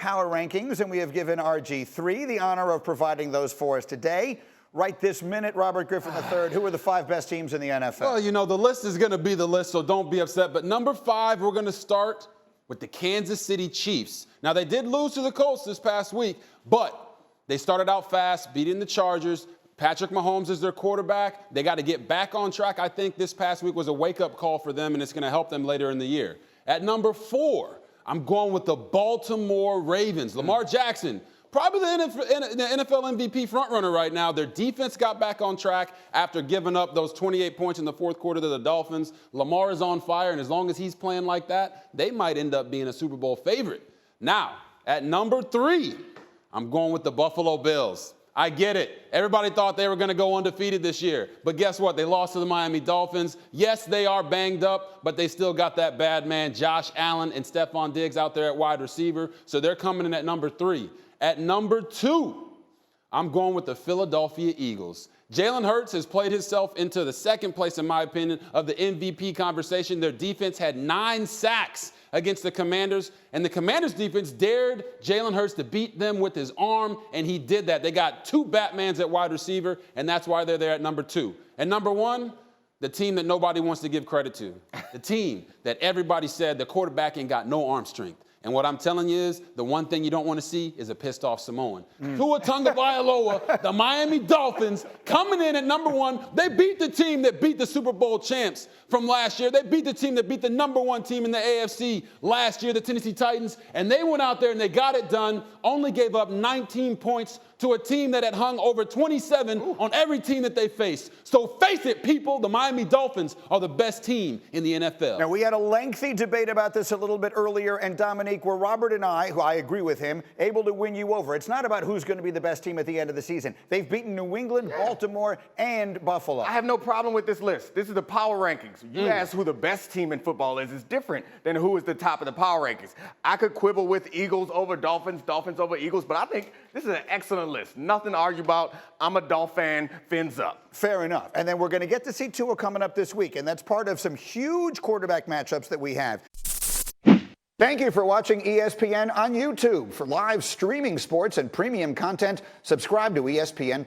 power rankings, and we have given RG3 the honor of providing those for us today. Right this minute, Robert Griffin III, who are the 5 best teams in the NFL? Well, you know, the list is going to be the list, so don't be upset. But number 5, we're going to start with the Kansas City Chiefs. Now, they did lose to the Colts this past week, but they started out fast, beating the Chargers. Patrick Mahomes is their quarterback. They got to get back on track. I think this past week was a wake-up call for them, and it's going to help them later in the year. At number 4, I'm going with the Baltimore Ravens. Lamar Jackson, probably the NFL MVP frontrunner right now. Their defense got back on track after giving up those 28 points in the fourth quarter to the Dolphins. Lamar is on fire, and as long as he's playing like that, they might end up being a Super Bowl favorite. Now, at number 3, I'm going with the Buffalo Bills. I get it. Everybody thought they were going to go undefeated this year. But guess what? They lost to the Miami Dolphins. Yes, they are banged up, but they still got that bad man, Josh Allen and Stephon Diggs out there at wide receiver. So they're coming in at number 3. At number 2, I'm going with the Philadelphia Eagles. Jalen Hurts has played himself into the second place, in my opinion, of the MVP conversation. Their defense had 9 sacks against the Commanders, and the Commanders' defense dared Jalen Hurts to beat them with his arm, and he did that. They got 2 Batmans at wide receiver, and that's why they're there at number 2. And number 1, the team that nobody wants to give credit to. The team that everybody said the quarterback ain't got no arm strength. And what I'm telling you is, the one thing you don't want to see is a pissed-off Samoan. Tua Tagovailoa, the Miami Dolphins, coming in at number 1. They beat the team that beat the Super Bowl champs from last year. They beat the team that beat the number 1 team in the AFC last year, the Tennessee Titans. And they went out there and they got it done, only gave up 19 points to a team that had hung over 27 on every team that they faced. So face it, people, the Miami Dolphins are the best team in the NFL. Now, we had a lengthy debate about this a little bit earlier, and Dominique, were Robert and I, who I agree with him, able to win you over. It's not about who's going to be the best team at the end of the season. They've beaten New England, Baltimore, and Buffalo. I have no problem with this list. This is the power rankings. You ask who the best team in football is. It's different than who is the top of the power rankings. I could quibble with Eagles over Dolphins, Dolphins over Eagles, but I think this is an excellent list. Nothing to argue about. I'm a Dolphin fan. Fins up. Fair enough. And then we're going to get to see Tua coming up this week, and that's part of some huge quarterback matchups that we have. Thank you for watching ESPN on YouTube. For live streaming sports and premium content, subscribe to ESPN+.